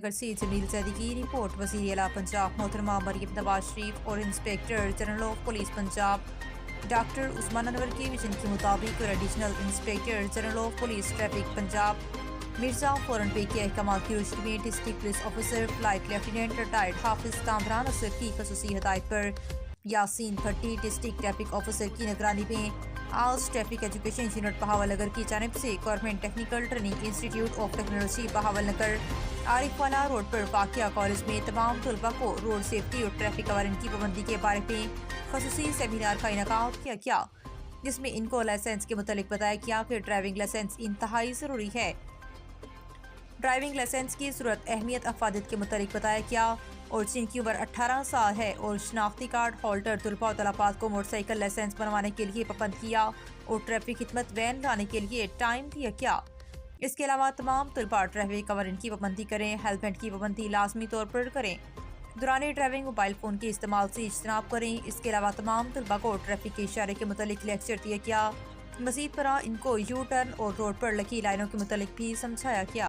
نگر سے جمیل زیدی کی رپورٹ۔ وزیر اعلیٰ پنجاب محترمہ مریم نواز شریف اور inspector general of police Punjab doctor Usman Anwar کے وژن کے مطابق اور additional inspector general of police traffic Punjab Mirza فورن پے کے احکامات کی روشنی میں district police officer flight lieutenant retired Hafiz Kamran Asghar کی خصوصی ہدایت پر Yasin Bhatti district traffic officer کی نگرانی میں آج traffic education unit Bahawalnagar کی جانب سے government technical training institute of technology Bahawal Nagar عارف والا روڈ پر واقع کالج میں تمام طلباء کو روڈ سیفٹی اور ٹریفک قوانین کی پابندی کے بارے میں خصوصی سیمینار کا انعقاد کیا گیا، جس میں ان کو لائسنس کے متعلق بتایا گیا کہ ڈرائیونگ لائسنس انتہائی ضروری ہے۔ ڈرائیونگ لائسنس کی ضرورت، اہمیت، افادیت کے متعلق بتایا گیا اور جن کی عمر 18 سال ہے اور شناختی کارڈ ہولڈر طلباء و طالبات کو موٹر سائیکل لائسنس بنوانے کے لیے پابند کیا اور ٹریفک خدمت وین لانے کے لیے ٹائم دیا گیا۔ اس کے علاوہ تمام طلباء ٹریفک قوانین کی پابندی کریں، ہیلمٹ کی پابندی لازمی طور پر کریں، دوران ڈرائیونگ موبائل فون کے استعمال سے اجتناب کریں۔ اس کے علاوہ تمام طلباء کو ٹریفک کے اشارے کے متعلق لیکچر دیا گیا۔ مزید برآں ان کو یو ٹرن اور روڈ پر لگی لائنوں کے متعلق بھی سمجھایا گیا۔